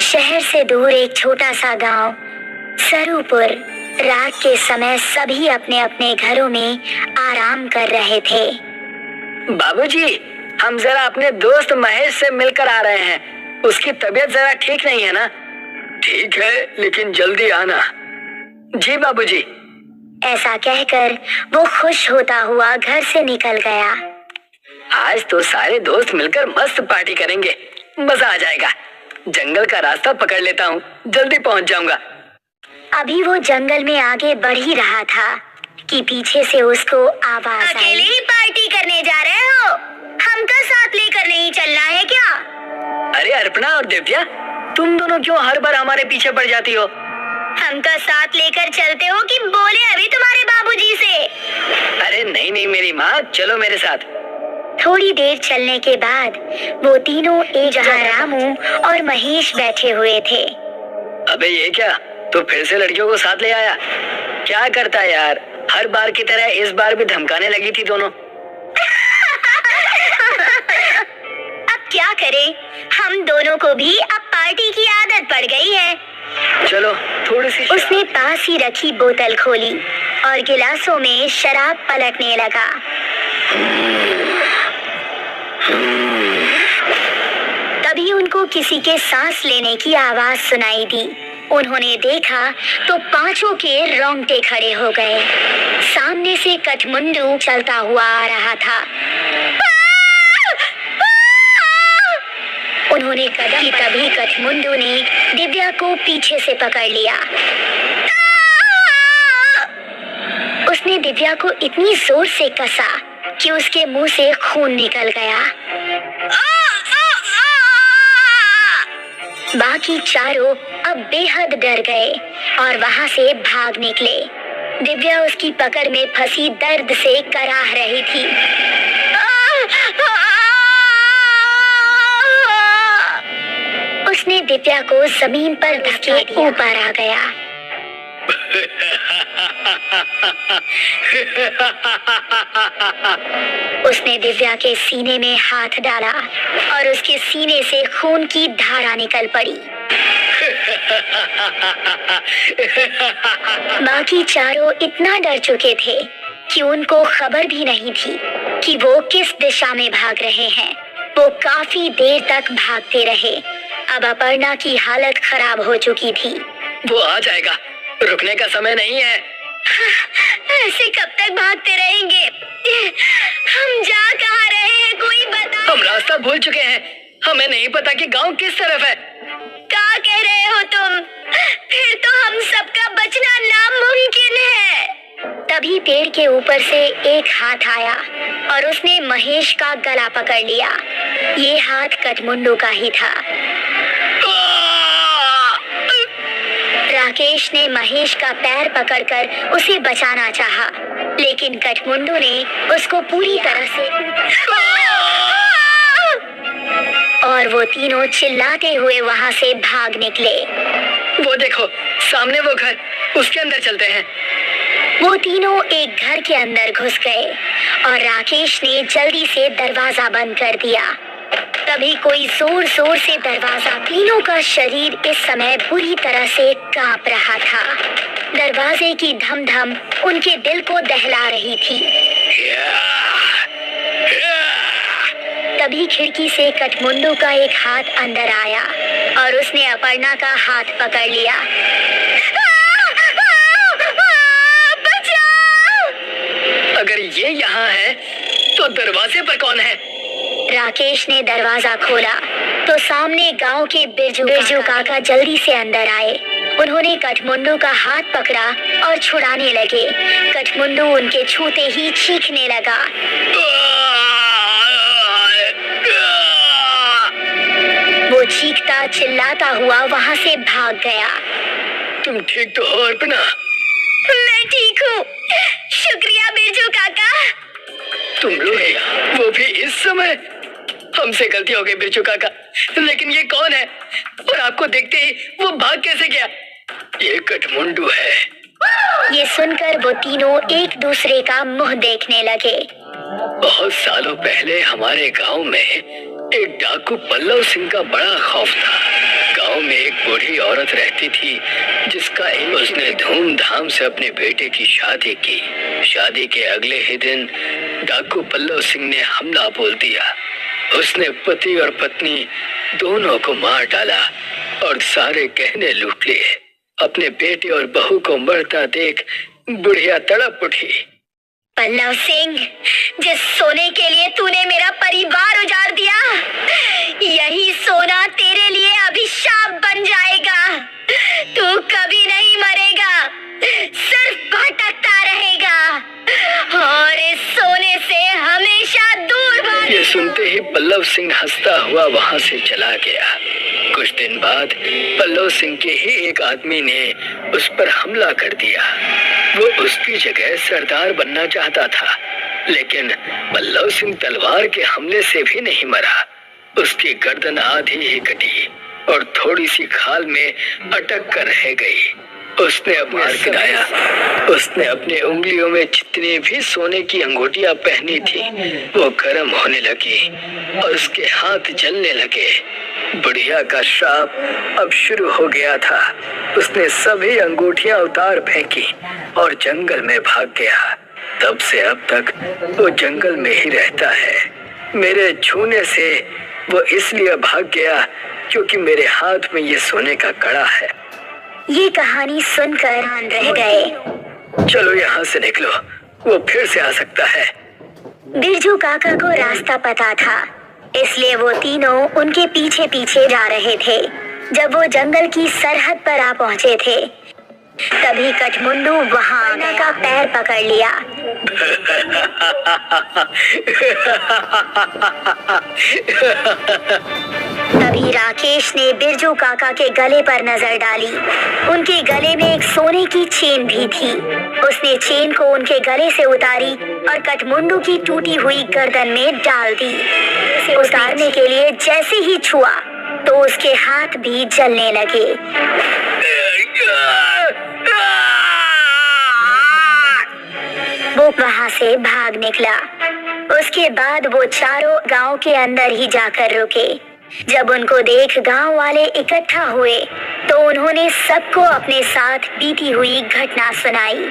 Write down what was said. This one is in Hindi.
शहर से दूर एक छोटा सा गांव सरूपुर। रात के समय सभी अपने अपने घरों में आराम कर रहे थे। बाबूजी, हम जरा अपने दोस्त महेश से मिलकर आ रहे हैं। उसकी तबीयत जरा ठीक नहीं है ना? ठीक है, लेकिन जल्दी आना। जी बाबूजी। ऐसा कहकर वो खुश होता हुआ घर से निकल गया। आज तो सारे दोस्त मिलकर मस्त पार्टी करेंगे, मजा आ जाएगा। जंगल का रास्ता पकड़ लेता हूँ, जल्दी पहुँच जाऊंगा। अभी वो जंगल में आगे बढ़ ही रहा था कि पीछे से उसको आवाज आई। अकेले ही पार्टी करने जा रहे हो? हमको साथ लेकर नहीं चलना है क्या? अरे अर्पणा और दिव्या, तुम दोनों क्यों हर बार हमारे पीछे पड़ जाती हो? हमको साथ लेकर चलते हो कि बोले अभी तुम्हारे बाबूजी से? अरे नहीं नहीं मेरी माँ, चलो मेरे साथ। थोड़ी देर चलने के बाद वो तीनों एक जगह रामू और महेश बैठे हुए थे। अबे ये क्या, तो फिर से लड़कियों को साथ ले आया? क्या करता है यार, हर बार की तरह इस बार भी धमकाने लगी थी दोनों। अब क्या करें, हम दोनों को भी अब पार्टी की आदत पड़ गई है। चलो थोड़ी सी। उसने पास ही रखी बोतल खोली और गिलासों में शराब पलटने लगा। तभी उनको किसी के सांस लेने की आवाज सुनाई दी। उन्होंने देखा तो पांचों के रोंगटे खड़े हो गए। सामने से कठमुंडू चलता हुआ आ रहा था। उन्होंने कदम, तभी कठमुंडू ने दिव्या को पीछे से पकड़ लिया। उसने दिव्या को इतनी जोर से कसा कि उसके मुंह से खून निकल गया। बाकी चारों अब बेहद डर गए और वहां से भाग निकले। दिव्या उसकी पकड़ में फंसी दर्द से कराह रही थी। उसने दिव्या को जमीन पर धक्के ऊपर आ गया। उसने दिव्या के सीने में हाथ डाला और उसके सीने से खून की धारा निकल पड़ी। बाकी चारों इतना डर चुके थे कि उनको खबर भी नहीं थी कि वो किस दिशा में भाग रहे हैं। वो काफी देर तक भागते रहे। अब अपर्णा की हालत खराब हो चुकी थी। वो आ जाएगा, रुकने का समय नहीं है। ऐसे कब तक भागते रहेंगे? हम जा कहाँ रहे हैं, कोई बता। हम रास्ता भूल चुके हैं, हमें नहीं पता कि गांव किस तरफ है। क्या कह रहे हो तुम? फिर तो हम सबका बचना नामुमकिन है। तभी पेड़ के ऊपर से एक हाथ आया और उसने महेश का गला पकड़ लिया। ये हाथ कठमुंडू का ही था। राकेश ने महेश का पैर पकड़कर उसे बचाना चाहा, लेकिन कठमुंडू ने उसको पूरी तरह से और वो तीनों चिल्लाते हुए वहां से भाग निकले। वो देखो सामने वो घर, उसके अंदर चलते हैं। वो तीनों एक घर के अंदर घुस गए और राकेश ने जल्दी से दरवाजा बंद कर दिया। तभी कोई जोर जोर से दरवाजा, तीनों का शरीर इस समय बुरी तरह से कांप रहा था। दरवाजे की धम धम उनके दिल को दहला रही थी। तभी खिड़की से कठमुंडू का एक हाथ अंदर आया और उसने अपर्णा का हाथ पकड़ लिया। अगर ये यहाँ है तो दरवाजे पर कौन है? राकेश ने दरवाजा खोला तो सामने गांव के बिरजू काका जल्दी से अंदर आए। उन्होंने कठमुंडू का हाथ पकड़ा और छुड़ाने लगे। कठमुंडू उनके छूते ही चीखने लगा। वो चीखता चिल्लाता हुआ वहां से भाग गया। तुम ठीक तो हो अर्पणा? मैं ठीक हूँ, शुक्रिया बिरजू काका। तुम लोग, वो भी इस समय? हमसे गलती हो गई बिरजू काका, लेकिन ये कौन है और आपको देखते ही वो भाग कैसे गया? ये कठमुंडू है। ये सुनकर वो तीनों एक दूसरे का मुंह देखने लगे। बहुत सालों पहले हमारे गांव में एक डाकू पल्लव सिंह का बड़ा खौफ था। गांव में एक बूढ़ी औरत रहती थी जिसका उसने धूमधाम से अपने बेटे की शादी की। शादी के अगले ही दिन डाकू पल्लव सिंह ने हमला बोल दिया। उसने पति और पत्नी दोनों को मार डाला और सारे गहने लूट लिए। अपने बेटे और बहू को मरता देख बुढ़िया तड़प उठी। पल्लव सिंह, जिस सोने के लिए तूने मेरा परिवार उजाड़ दिया, यही सोना तेरे लिए अभिशाप बन जाएगा। तू कभी नहीं मरेगा, सिर्फ भटकता रहेगा और इस सोने से हमेशा दूर भाग। ये सुनते ही पल्लव सिंह हंसता हुआ वहां से चला गया। कुछ दिन बाद पल्लव सिंह के ही एक आदमी ने उस पर हमला कर दिया। वो उसकी जगह सरदार बनना चाहता था, लेकिन पल्लव सिंह तलवार के हमले से भी नहीं मरा। उसकी गर्दन आधी ही कटी और थोड़ी सी खाल में अटक कर रह गई। उसने अपना गिराया। उसने अपने उंगलियों में जितनी भी सोने की अंगूठियां पहनी थी वो गर्म होने लगी और उसके हाथ जलने लगे। बुढ़िया का श्राप अब शुरू हो गया था। उसने सभी अंगूठियां उतार फेंकी और जंगल में भाग गया। तब से अब तक वो जंगल में ही रहता है। मेरे छूने से वो इसलिए भाग गया क्योंकि मेरे हाथ में ये सोने का कड़ा है। ये कहानी सुनकर हैरान रह गए। चलो यहाँ से निकलो, वो फिर से आ सकता है। बिरजू काका को रास्ता पता था, इसलिए वो तीनों उनके पीछे पीछे जा रहे थे। जब वो जंगल की सरहद पर आ पहुँचे थे, तभी कठमुंडू वहाँ आना का पैर पकड़ लिया। तभी राकेश ने बिरजू काका के गले पर नजर डाली। उनके गले में एक सोने की चेन भी थी। उसने चेन को उनके गले से उतारी और कठमुंडू की टूटी हुई गर्दन में डाल दी। उसे उतारने के लिए जैसे ही छुआ तो उसके हाथ भी जलने लगे। वो वहां से भाग निकला। उसके बाद वो चारों गांव के अंदर ही जाकर रुके। जब उनको देख गांव वाले इकट्ठा हुए तो उन्होंने सबको अपने साथ बीती हुई घटना सुनाई।